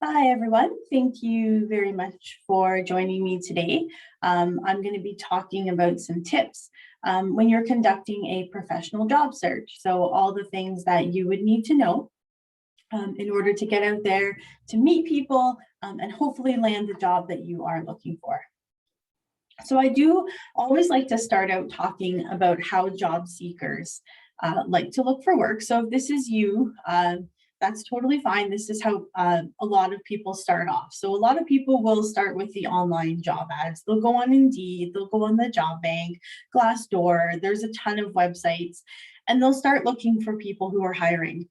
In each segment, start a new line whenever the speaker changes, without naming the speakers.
Hi, everyone. Thank you very much for joining me today. I'm going to be talking about some tips when you're conducting a professional job search. So all the things that you would need to know in order to get out there to meet people and hopefully land the job that you are looking for. So I do always like to start out talking about how job seekers like to look for work. So if this is you, that's totally fine. This is how a lot of people start off. So a lot of people will start with the online job ads. They'll go on Indeed, they'll go on the Job Bank, Glassdoor. There's a ton of websites, and they'll start looking for people who are hiring.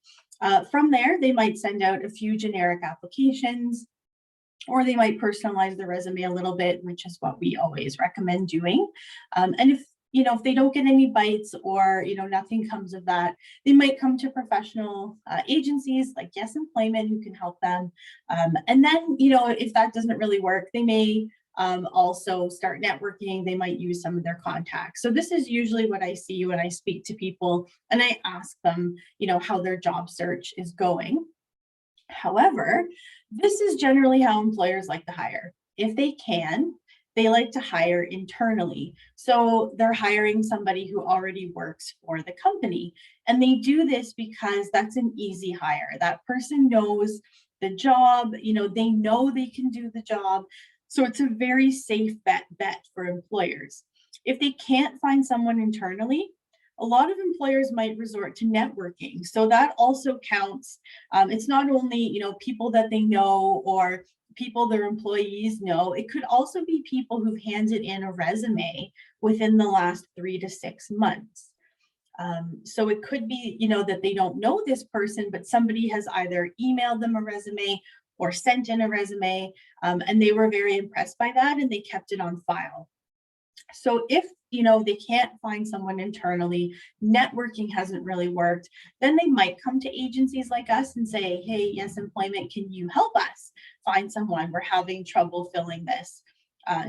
From there, they might send out a few generic applications, or they might personalize the resume a little bit, which is what we always recommend doing. And if they don't get any bites or nothing comes of that, they might come to professional agencies like Yes Employment who can help them. And then if that doesn't really work, they may also start networking. They might use some of their contacts. So this is usually what I see when I speak to people and I ask them how their job search is going. However, this is generally how employers like to hire. If they can, they like to hire internally. So they're hiring somebody who already works for the company. And they do this because that's an easy hire. That person knows the job, they know they can do the job. So it's a very safe bet for employers. If they can't find someone internally, a lot of employers might resort to networking. So that also counts. It's not only, people that they know or people their employees know. It could also be people who've handed in a resume within the last 3 to 6 months. So it could be, that they don't know this person, but somebody has either emailed them a resume or sent in a resume, and they were very impressed by that and they kept it on file. So if they can't find someone internally, networking hasn't really worked, then they might come to agencies like us and say, hey, Yes Employment, can you help us find someone? We're having trouble filling this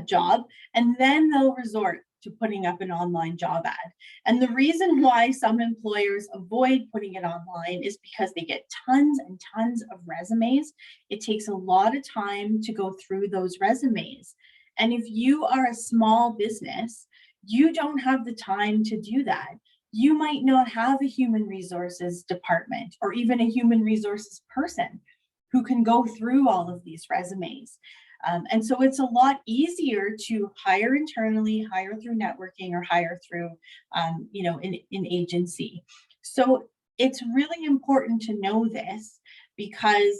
job. And then they'll resort to putting up an online job ad. And the reason why some employers avoid putting it online is because they get tons and tons of resumes. It takes a lot of time to go through those resumes. And if you are a small business, you don't have the time to do that. You might not have a human resources department or even a human resources person who can go through all of these resumes. And so it's a lot easier to hire internally, hire through networking, or hire through, an agency. So it's really important to know this because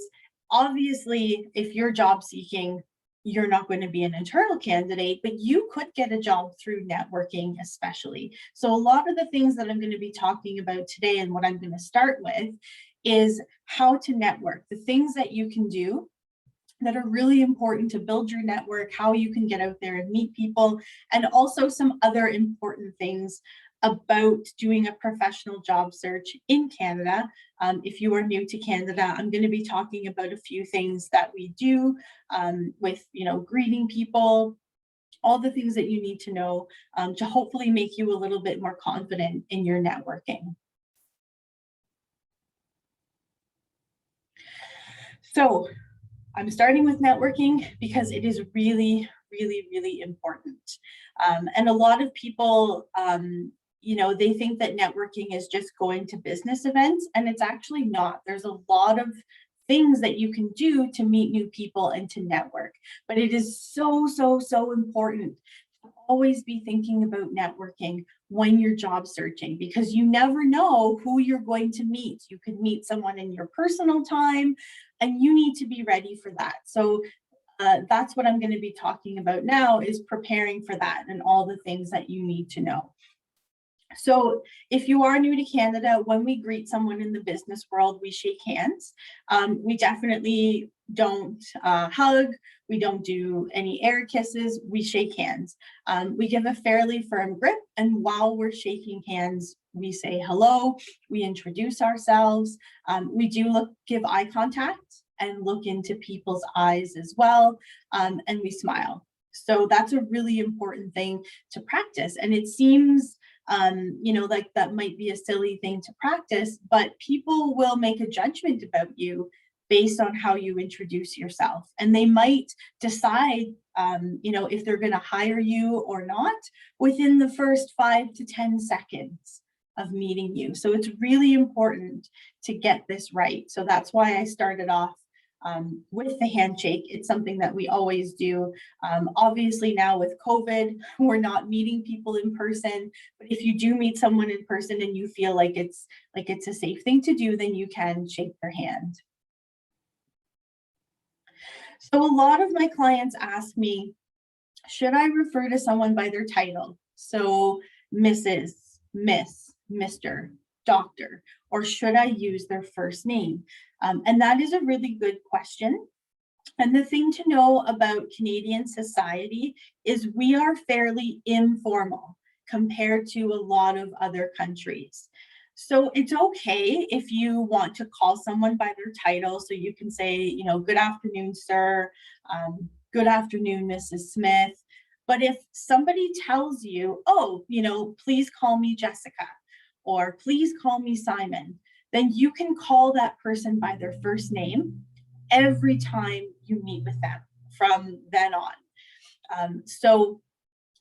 obviously if you're job seeking, you're not going to be an internal candidate, but you could get a job through networking especially. So a lot of the things that I'm going to be talking about today and what I'm going to start with is how to network, the things that you can do that are really important to build your network, how you can get out there and meet people, and also some other important things about doing a professional job search in Canada. If you are new to Canada, I'm going to be talking about a few things that we do with, greeting people, all the things that you need to know to hopefully make you a little bit more confident in your networking. So I'm starting with networking because it is really, really, really important. And a lot of people, they think that networking is just going to business events, and it's actually not. There's a lot of things that you can do to meet new people and to network. But it is so, so, so important to always be thinking about networking when you're job searching, because you never know who you're going to meet. You could meet someone in your personal time, and you need to be ready for that. So that's what I'm going to be talking about now, is preparing for that and all the things that you need to know. So if you are new to Canada, when we greet someone in the business world, we shake hands. We definitely don't hug. We don't do any air kisses. We shake hands. We give a fairly firm grip. And while we're shaking hands, we say hello. We introduce ourselves. We do give eye contact and look into people's eyes as well. And we smile. So that's a really important thing to practice. And it seems like that might be a silly thing to practice, but people will make a judgment about you based on how you introduce yourself. And they might decide, if they're going to hire you or not within the first 5 to 10 seconds of meeting you. So it's really important to get this right. So that's why I started off with the handshake. It's something that we always do. Obviously now with COVID, we're not meeting people in person, but if you do meet someone in person and you feel like it's a safe thing to do, then you can shake their hand. So a lot of my clients ask me, should I refer to someone by their title? So Mrs., Miss, Mr., Doctor, or should I use their first name? And that is a really good question. And the thing to know about Canadian society is we are fairly informal compared to a lot of other countries. So it's okay if you want to call someone by their title. So you can say, good afternoon, sir. Good afternoon, Mrs. Smith. But if somebody tells you, oh, please call me Jessica, or please call me Simon, then you can call that person by their first name every time you meet with them from then on. So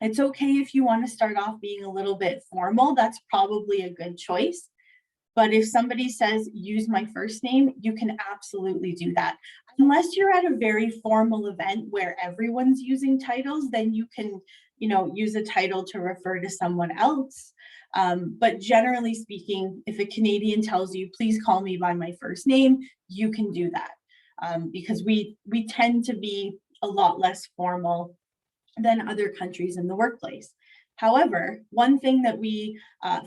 it's okay if you want to start off being a little bit formal. That's probably a good choice. But if somebody says, use my first name, you can absolutely do that. Unless you're at a very formal event where everyone's using titles, then you can, use a title to refer to someone else. But generally speaking, if a Canadian tells you, please call me by my first name, you can do that. Because we tend to be a lot less formal than other countries in the workplace. However, one thing that we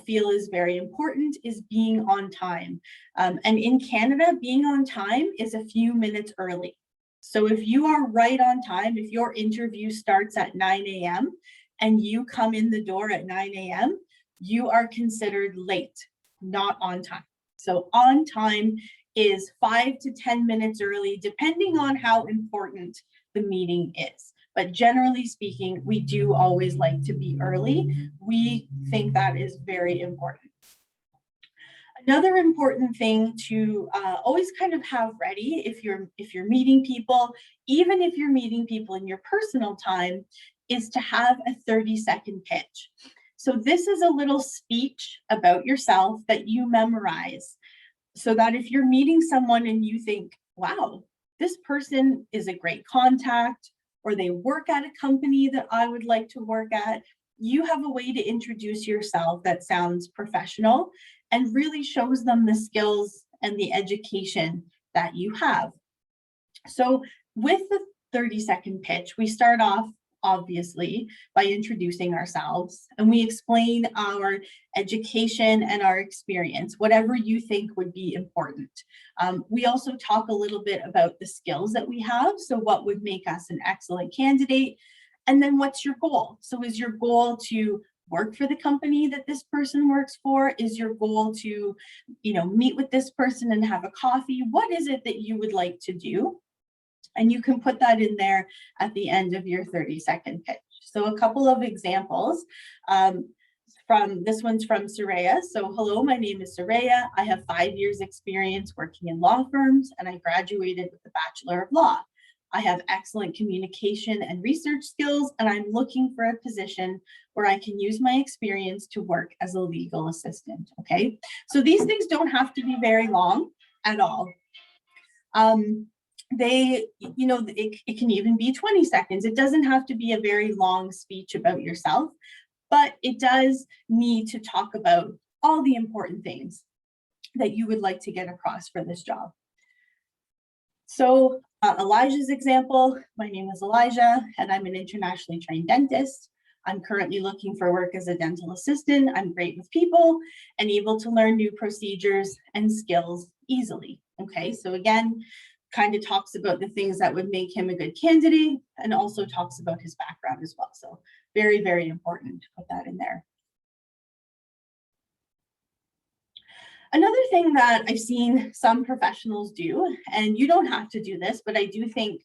feel is very important is being on time. And in Canada, being on time is a few minutes early. So if you are right on time, if your interview starts at 9 a.m. and you come in the door at 9 a.m., you are considered late, not on time. So on time is 5 to 10 minutes early, depending on how important the meeting is. But generally speaking, we do always like to be early. We think that is very important. Another important thing to always kind of have ready if you're meeting people, even if you're meeting people in your personal time, is to have a 30-second pitch. So this is a little speech about yourself that you memorize, so that if you're meeting someone and you think, wow, this person is a great contact, or they work at a company that I would like to work at, you have a way to introduce yourself that sounds professional and really shows them the skills and the education that you have. So with the 30-second pitch, we start off obviously by introducing ourselves, and we explain our education and our experience, whatever you think would be important. We also talk a little bit about the skills that we have, so what would make us an excellent candidate, and then what's your goal? So is your goal to work for the company that this person works for? Is your goal to, meet with this person and have a coffee? What is it that you would like to do? And you can put that in there at the end of your 30-second pitch. So a couple of examples. This one's from Soraya. So hello, my name is Soraya. I have 5 years experience working in law firms, and I graduated with a Bachelor of Law. I have excellent communication and research skills, and I'm looking for a position where I can use my experience to work as a legal assistant. Okay, so these things don't have to be very long at all. It can even be 20 seconds. It doesn't have to be a very long speech about yourself, but it does need to talk about all the important things that you would like to get across for this job. So Elijah's example, my name is Elijah, and I'm an internationally trained dentist. I'm currently looking for work as a dental assistant. I'm great with people and able to learn new procedures and skills easily. Okay, so again, kind of talks about the things that would make him a good candidate, and also talks about his background as well. So very, very important to put that in there. Another thing that I've seen some professionals do, and you don't have to do this, but I do think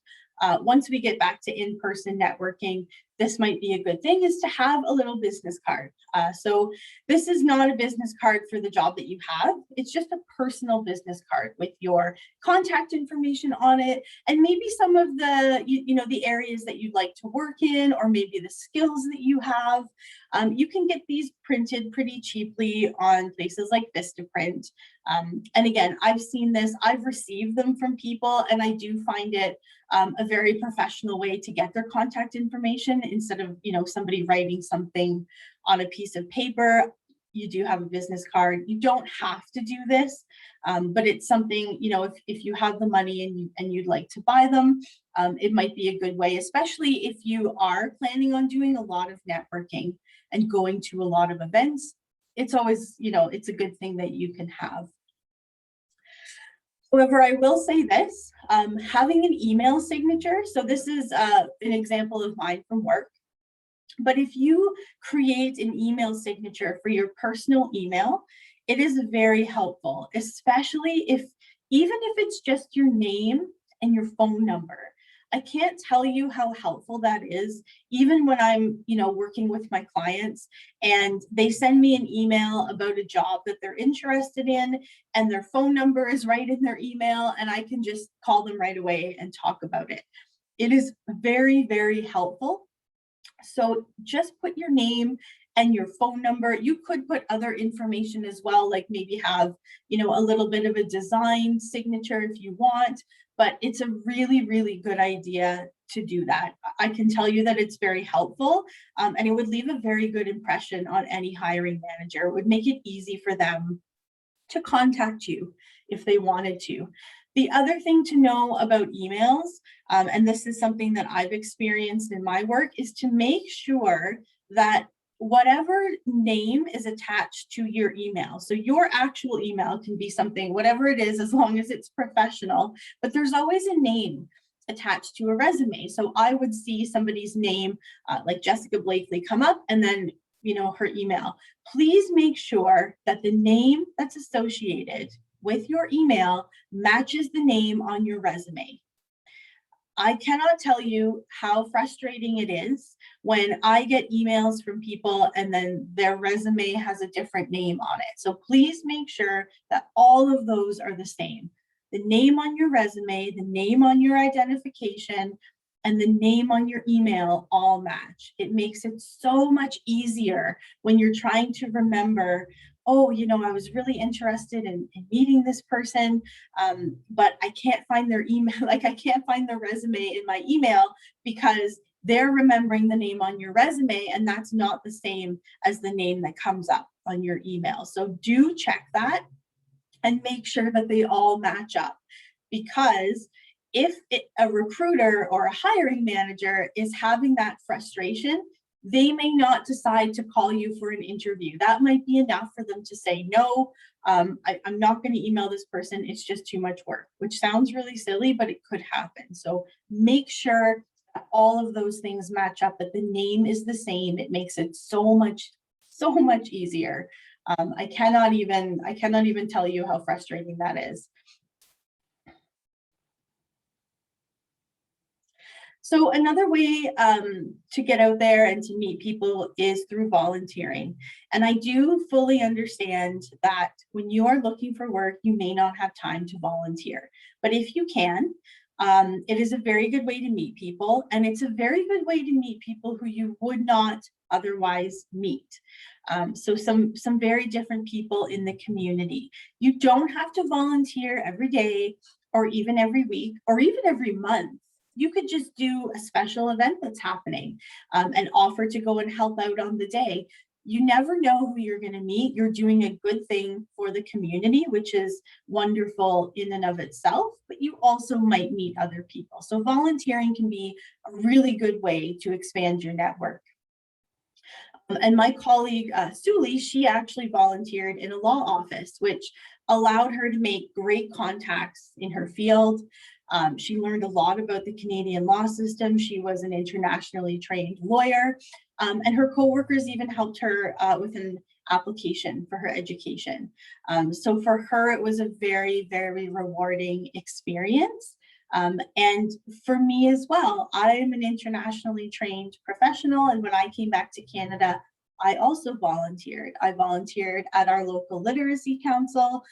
once we get back to in-person networking, this might be a good thing, is to have a little business card. So this is not a business card for the job that you have. It's just a personal business card with your contact information on it, and maybe some of the, the areas that you'd like to work in, or maybe the skills that you have. You can get these printed pretty cheaply on places like Vistaprint. And again, I've seen this, I've received them from people, and I do find it a very professional way to get their contact information instead of, somebody writing something on a piece of paper. You do have a business card. You don't have to do this, but it's something, if you have the money and you'd like to buy them, it might be a good way, especially if you are planning on doing a lot of networking and going to a lot of events. It's always, it's a good thing that you can have. However, I will say this, having an email signature, so this is an example of mine from work, but if you create an email signature for your personal email, it is very helpful, especially even if it's just your name and your phone number. I can't tell you how helpful that is, even when I'm, working with my clients and they send me an email about a job that they're interested in, and their phone number is right in their email, and I can just call them right away and talk about it. It is very, very helpful. So just put your name and your phone number. You could put other information as well, like maybe have, a little bit of a design signature if you want, but it's a really, really good idea to do that. I can tell you that it's very helpful, and it would leave a very good impression on any hiring manager. It would make it easy for them to contact you if they wanted to. The other thing to know about emails, and this is something that I've experienced in my work, is to make sure that whatever name is attached to your email, so your actual email can be something, whatever it is, as long as it's professional, but there's always a name attached to a resume. So I would see somebody's name, like Jessica Blakely, come up, and then her email. Please make sure that the name that's associated with your email matches the name on your resume. I cannot tell you how frustrating it is when I get emails from people and then their resume has a different name on it. So please make sure that all of those are the same. The name on your resume, the name on your identification, and the name on your email all match. It makes it so much easier when you're trying to remember, oh, I was really interested in meeting this person, but I can't find their email, like I can't find their resume in my email, because they're remembering the name on your resume, and that's not the same as the name that comes up on your email. So do check that and make sure that they all match up, because if a recruiter or a hiring manager is having that frustration, they may not decide to call you for an interview. That might be enough for them to say, no, I'm not going to email this person. It's just too much work, which sounds really silly, but it could happen. So make sure that all of those things match up, that the name is the same. It makes it so much easier. I cannot even tell you how frustrating that is. So another way to get out there and to meet people is through volunteering. And I do fully understand that when you are looking for work, you may not have time to volunteer. But if you can, it is a very good way to meet people. And it's a very good way to meet people who you would not otherwise meet. So some very different people in the community. You don't have to volunteer every day or even every week or even every month. You could just do a special event that's happening and offer to go and help out on the day. You never know who you're going to meet. You're doing a good thing for the community, which is wonderful in and of itself, but you also might meet other people. So volunteering can be a really good way to expand your network. And my colleague, Suli, she actually volunteered in a law office, which allowed her to make great contacts in her field. She learned a lot about the Canadian law system. She was an internationally trained lawyer, and her coworkers even helped her with an application for her education. So for her, it was a very, very rewarding experience. And for me as well, I'm an internationally trained professional. And when I came back to Canada, I also volunteered. I volunteered at our local literacy council,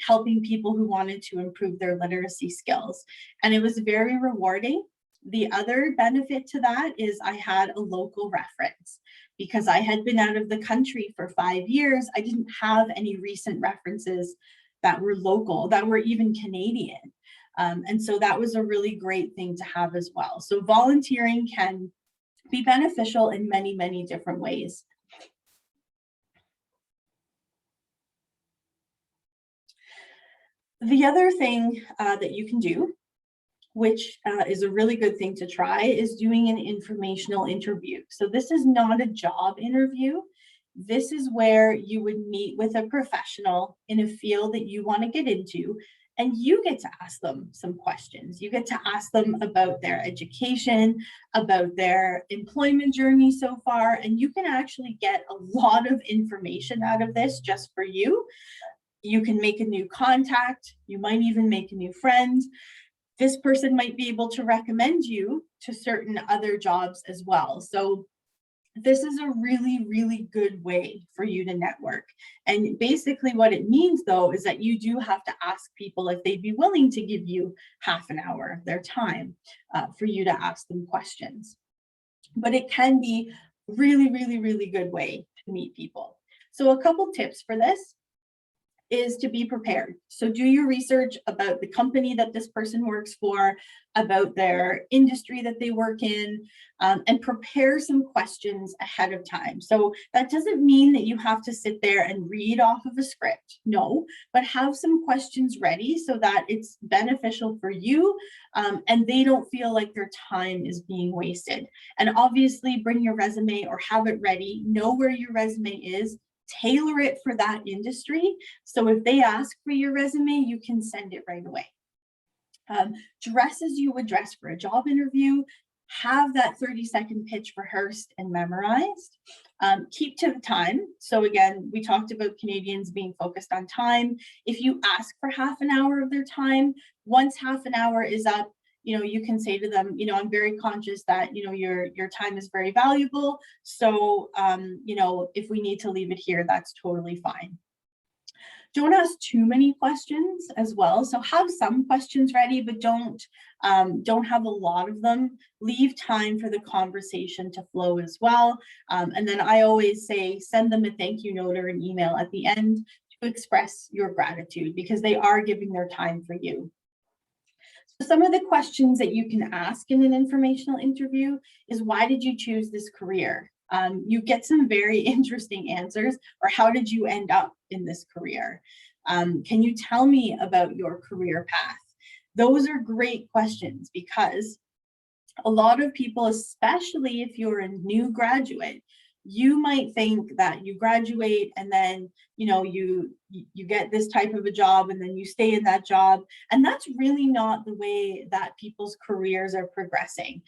helping people who wanted to improve their literacy skills. And it was very rewarding. The other benefit to that is I had a local reference. Because I had been out of the country for 5 years, I didn't have any recent references that were local, that were even Canadian. And so that was a really great thing to have as well. So volunteering can be beneficial in many, many different ways. The other thing that you can do, which is a really good thing to try, is doing an informational interview. So this is not a job interview. This is where you would meet with a professional in a field that you want to get into, and you get to ask them some questions. You get to ask them about their education, about their employment journey so far, and you can actually get a lot of information out of this just for you. You can make a new contact. You might even make a new friend. This person might be able to recommend you to certain other jobs as well. So this is a really, really good way for you to network. And basically what it means though, is that you do have to ask people if they'd be willing to give you half an hour of their time for you to ask them questions. But it can be really, really, really good way to meet people. So a couple tips for this is to be prepared. So do your research about the company that this person works for, about their industry that they work in, and prepare some questions ahead of time. So that doesn't mean that you have to sit there and read off of a script, no, but have some questions ready so that it's beneficial for you and they don't feel like their time is being wasted. And obviously bring your resume or have it ready, know where your resume is, tailor it for that industry. So if they ask for your resume, you can send it right away. Dress as you would dress for a job interview. Have that 30-second pitch rehearsed and memorized. Keep to the time. So again, we talked about Canadians being focused on time. If you ask for half an hour of their time, once half an hour is up, you can say to them, I'm very conscious that, your time is very valuable. So, if we need to leave it here, that's totally fine. Don't ask too many questions as well. So have some questions ready, but don't have a lot of them. Leave time for the conversation to flow as well. And then I always say, send them a thank you note or an email at the end to express your gratitude because they are giving their time for you. So some of the questions that you can ask in an informational interview is, why did you choose this career? You get some very interesting answers. Or how did you end up in this career? Can you tell me about your career path? Those are great questions because a lot of people, especially if you're a new graduate, you might think that you graduate and then you get this type of a job and then you stay in that job, and that's really not the way that people's careers are progressing.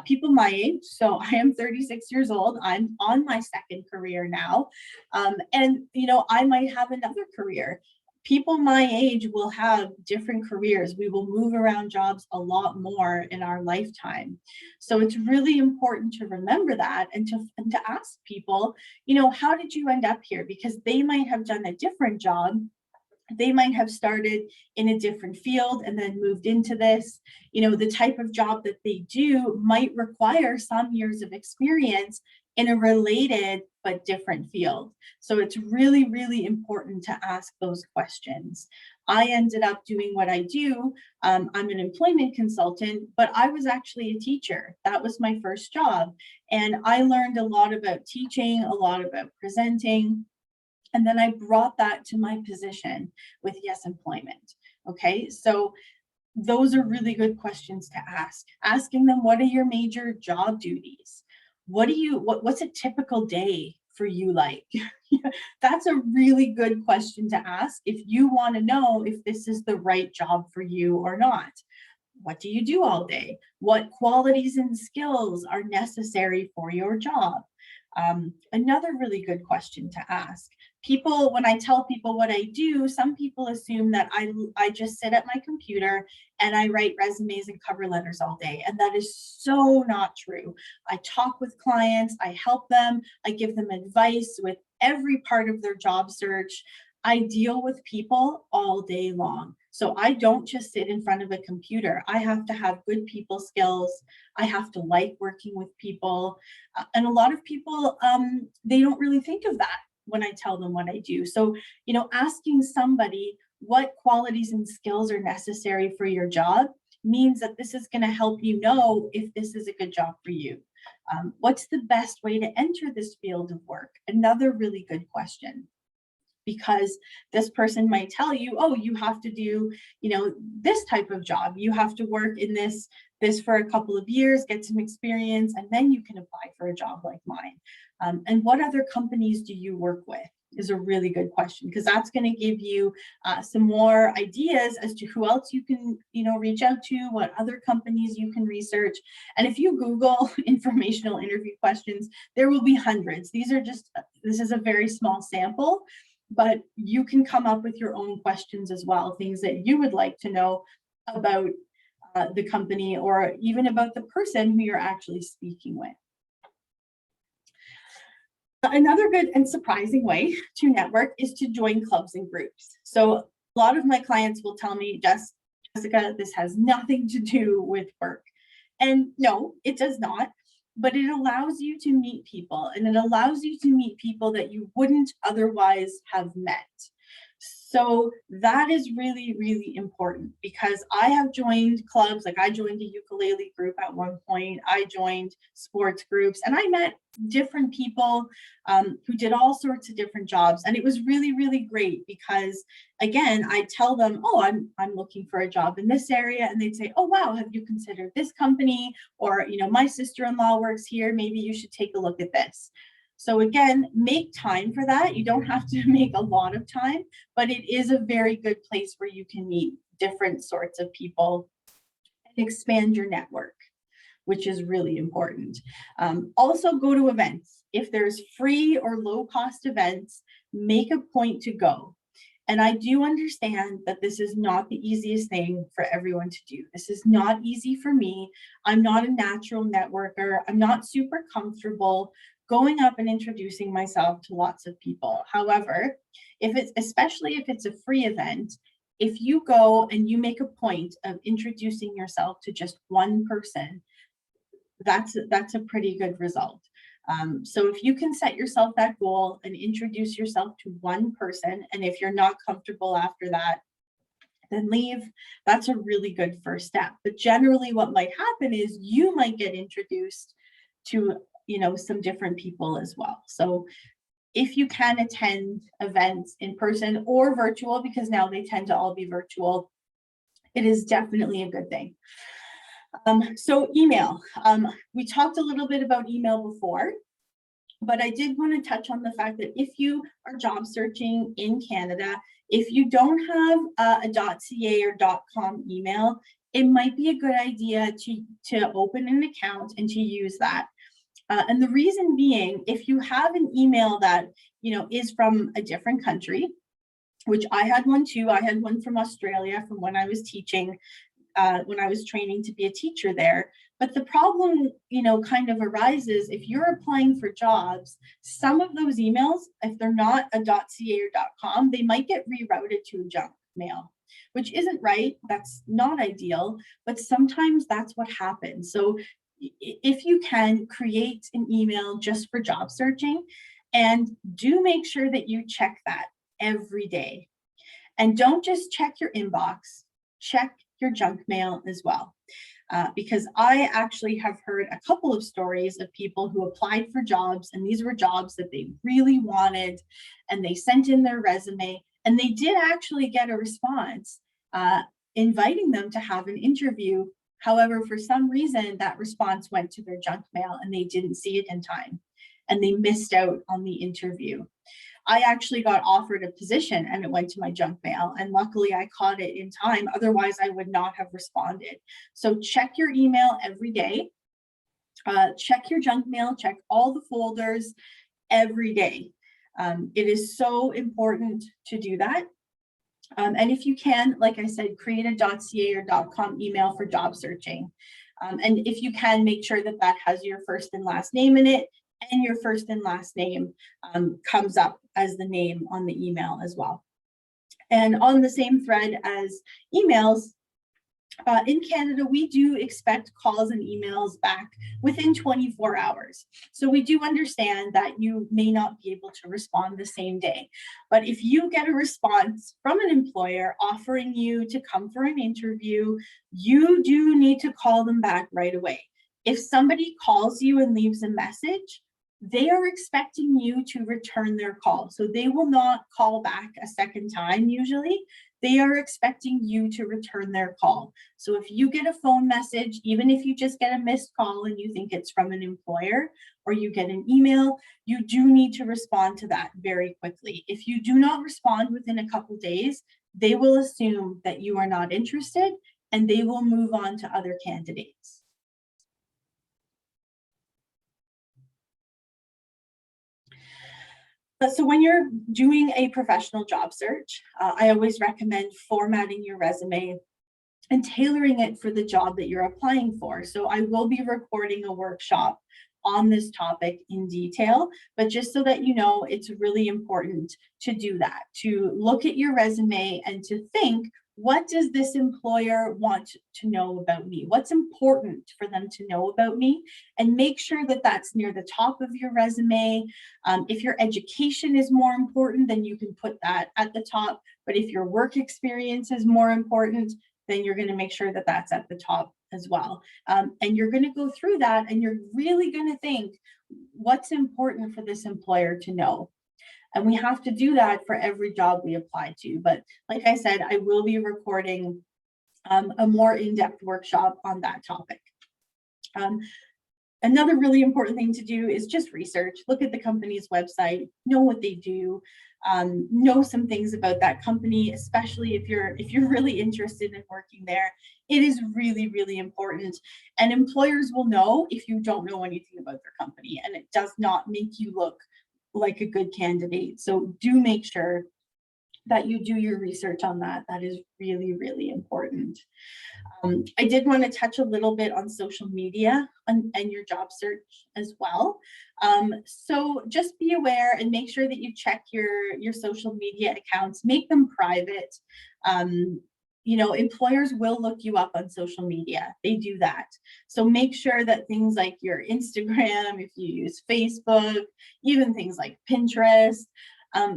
People my age, so I am 36 years old, I'm on my second career now, and I might have another career. People my age will have different careers. We will move around jobs a lot more in our lifetime. So it's really important to remember that and to ask people, how did you end up here? Because they might have done a different job. They might have started in a different field and then moved into this. The type of job that they do might require some years of experience in a related but different field. So it's really, really important to ask those questions. I ended up doing what I do. I'm an employment consultant, but I was actually a teacher. That was my first job. And I learned a lot about teaching, a lot about presenting. And then I brought that to my position with Yes Employment. Okay, so those are really good questions to ask. Asking them, what are your major job duties? What's a typical day for you like? That's a really good question to ask if you want to know if this is the right job for you or not. What do you do all day? What qualities and skills are necessary for your job? Another really good question to ask. people, when I tell people what I do, some people assume that I just sit at my computer and I write resumes and cover letters all day. And that is so not true. I talk with clients, I help them, I give them advice with every part of their job search. I deal with people all day long. So I don't just sit in front of a computer. I have to have good people skills. I have to like working with people. And a lot of people, they don't really think of that when I tell them what I do. So, asking somebody what qualities and skills are necessary for your job means that this is going to help you know if this is a good job for you. What's the best way to enter this field of work? Another really good question, because this person might tell you, oh, you have to do, this type of job. You have to work in this for a couple of years, get some experience, and then you can apply for a job like mine. And what other companies do you work with is a really good question, because that's going to give you some more ideas as to who else you can, reach out to, what other companies you can research. And if you Google informational interview questions, there will be hundreds. This is a very small sample, but you can come up with your own questions as well, things that you would like to know about the company or even about the person who you're actually speaking with. Another good and surprising way to network is to join clubs and groups. So a lot of my clients will tell me, Jessica, this has nothing to do with work. And no, it does not, but it allows you to meet people, and it allows you to meet people that you wouldn't otherwise have met. So that is really, really important, because I have joined clubs, like I joined a ukulele group at one point, I joined sports groups, and I met different people who did all sorts of different jobs. And it was really, really great, because again, I tell them, oh, I'm looking for a job in this area. And they'd say, oh, wow, have you considered this company? Or, my sister-in-law works here, maybe you should take a look at this. So again, make time for that. You don't have to make a lot of time, but it is a very good place where you can meet different sorts of people and expand your network, which is really important. Also, go to events. If there's free or low cost events, make a point to go. And I do understand that this is not the easiest thing for everyone to do. This is not easy for me. I'm not a natural networker. I'm not super comfortable going up and introducing myself to lots of people. However, especially if it's a free event, if you go and you make a point of introducing yourself to just one person, that's a pretty good result. So if you can set yourself that goal and introduce yourself to one person, and if you're not comfortable after that, then leave. That's a really good first step. But generally what might happen is you might get introduced to, some different people as well. So if you can attend events in person or virtual, because now they tend to all be virtual, it is definitely a good thing. So email, we talked a little bit about email before, but I did want to touch on the fact that if you are job searching in Canada, if you don't have a .ca or .com email, it might be a good idea to open an account and to use that. And the reason being, if you have an email that, is from a different country, which I had one too. I had one from Australia from when I was teaching, when I was training to be a teacher there. But the problem, kind of arises if you're applying for jobs, some of those emails, if they're not a .ca or .com, they might get rerouted to a junk mail, which isn't right. That's not ideal, but sometimes that's what happens. So if you can, create an email just for job searching, and do make sure that you check that every day. And don't just check your inbox, check your junk mail as well. Because I actually have heard a couple of stories of people who applied for jobs, and these were jobs that they really wanted, and they sent in their resume, and they did actually get a response inviting them to have an interview. However, for some reason, that response went to their junk mail and they didn't see it in time, and they missed out on the interview. I actually got offered a position and it went to my junk mail, and luckily I caught it in time. Otherwise, I would not have responded. So check your email every day. Check your junk mail, check all the folders every day. It is so important to do that. And if you can, like I said, create a .ca or .com email for job searching. And if you can, make sure that that has your first and last name in it, and your first and last name comes up as the name on the email as well. And on the same thread as emails, in Canada, we do expect calls and emails back within 24 hours. So we do understand that you may not be able to respond the same day. But if you get a response from an employer offering you to come for an interview, you do need to call them back right away. If somebody calls you and leaves a message, they are expecting you to return their call. So they will not call back a second time usually. They are expecting you to return their call. So if you get a phone message, even if you just get a missed call and you think it's from an employer, or you get an email, you do need to respond to that very quickly. If you do not respond within a couple days, they will assume that you are not interested and they will move on to other candidates. So when you're doing a professional job search, I always recommend formatting your resume and tailoring it for the job that you're applying for. So I will be recording a workshop on this topic in detail, but just so that you know, it's really important to do that, to look at your resume and to think, what does this employer want to know about me? What's important for them to know about me? And make sure that that's near the top of your resume. If your education is more important, then you can put that at the top. But if your work experience is more important, then you're going to make sure that that's at the top as well. And you're going to go through that and you're really going to think, what's important for this employer to know? And we have to do that for every job we apply to. But like I said, I will be recording a more in-depth workshop on that topic. Another really important thing to do is just research, look at the company's website, know what they do, know some things about that company, especially if you're really interested in working there. It is really, really important. And employers will know if you don't know anything about their company, and it does not make you look like a good candidate. So do make sure that you do your research on that. That is really, really important. I did want to touch a little bit on social media and your job search as well. So just be aware and make sure that you check your social media accounts, make them private. You know, employers will look you up on social media. They do that. So make sure that things like your Instagram, if you use Facebook, even things like Pinterest,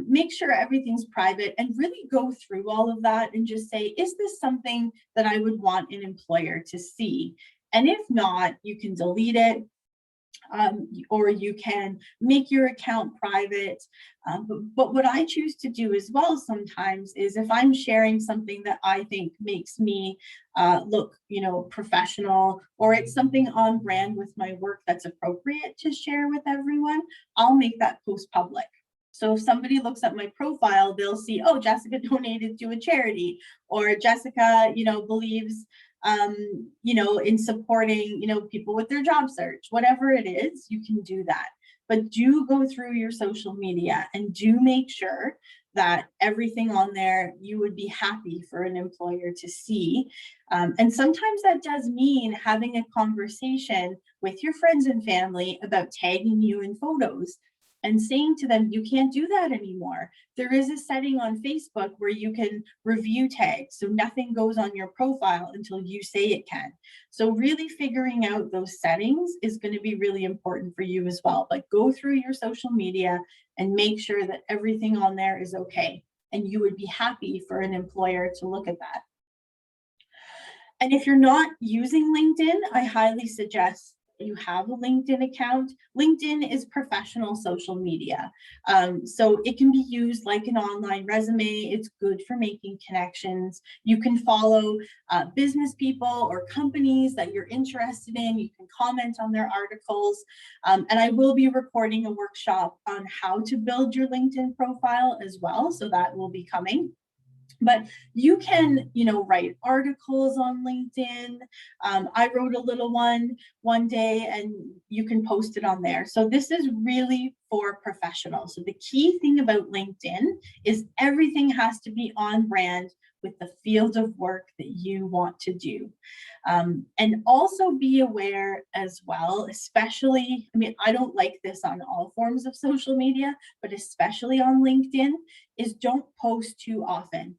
make sure everything's private and really go through all of that and just say, is this something that I would want an employer to see? And if not, you can delete it. Or you can make your account private. But what I choose to do as well sometimes is if I'm sharing something that I think makes me look, professional, or it's something on brand with my work that's appropriate to share with everyone, I'll make that post public. So if somebody looks at my profile, they'll see, oh, Jessica donated to a charity, or Jessica, believes in supporting, people with their job search, whatever it is, you can do that. But do go through your social media and do make sure that everything on there, you would be happy for an employer to see. And sometimes that does mean having a conversation with your friends and family about tagging you in photos and saying to them, you can't do that anymore. There is a setting on Facebook where you can review tags, so nothing goes on your profile until you say it can. So really figuring out those settings is going to be really important for you as well. But go through your social media and make sure that everything on there is okay. And you would be happy for an employer to look at that. And if you're not using LinkedIn, I highly suggest you have a LinkedIn account. LinkedIn is professional social media. So it can be used like an online resume. It's good for making connections. You can follow business people or companies that you're interested in. You can comment on their articles. And I will be recording a workshop on how to build your LinkedIn profile as well. So that will be coming. But you can, write articles on LinkedIn. I wrote a little one day and you can post it on there. So this is really for professionals. So the key thing about LinkedIn is everything has to be on brand with the field of work that you want to do. And also be aware as well, especially, I don't like this on all forms of social media, but especially on LinkedIn, is don't post too often.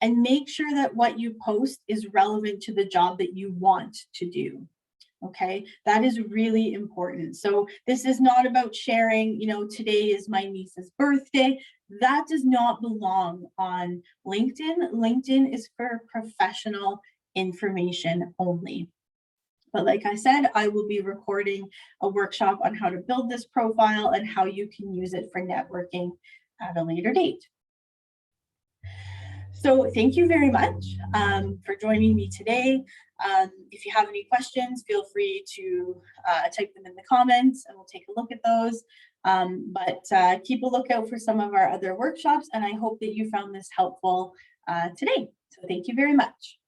And make sure that what you post is relevant to the job that you want to do. Okay, that is really important. So this is not about sharing, today is my niece's birthday. That does not belong on LinkedIn. LinkedIn is for professional information only. But like I said, I will be recording a workshop on how to build this profile and how you can use it for networking at a later date. So thank you very much for joining me today. If you have any questions, feel free to type them in the comments and we'll take a look at those. But keep a lookout for some of our other workshops, and I hope that you found this helpful today. So thank you very much.